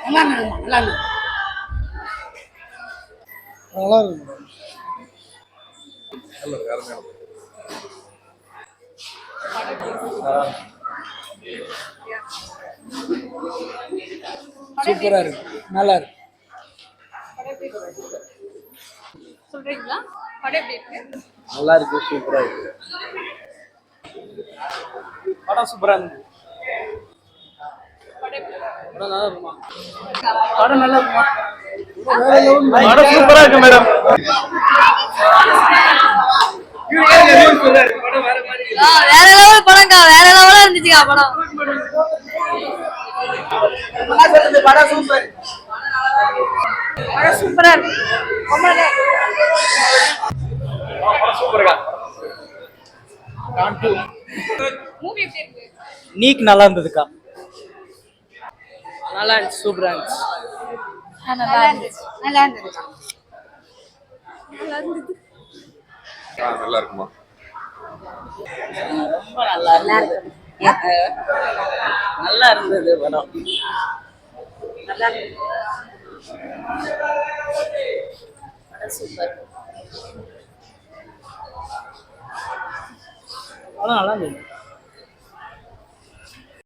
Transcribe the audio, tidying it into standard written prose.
நல்லா இருந்ததுமா, நல்லா இருந்தது. நல்லா இருக்கு. சூப்பரா இருக்கு, நல்லா இருக்கு. சொல்றீங்களா? படம் எப்படி இருக்கு? நல்லா இருக்கு, சூப்பரா இருக்கு. படம் சூப்பரா இருக்கு. படம் நல்லா இருக்குமா? படம் நல்லா இருக்குமா? படம் சூப்பரா இருக்கு மேடம். வேற லெவல் படம்க்கா, வேற லெவலா இருந்துச்சுக்கா படம். படம் சூப்பர். படம் சூப்பரா இருக்கு. படம் சூப்பர்க்கா. மூவி எப்படி இருக்கு? நீக் நல்லா இருந்ததுக்கா. நல்லா இருந்துச்சு, சூப்பரா இருந்துச்சு. நல்லா இருந்துச்சு. நல்லா இருந்தது. நல்லா இருக்குமா? ரொம்ப நல்லா இருந்தது. நல்லா இருந்தது படம். நல்லா இருந்தது. படம் சூப்பர். படம் நல்லா இருந்தது.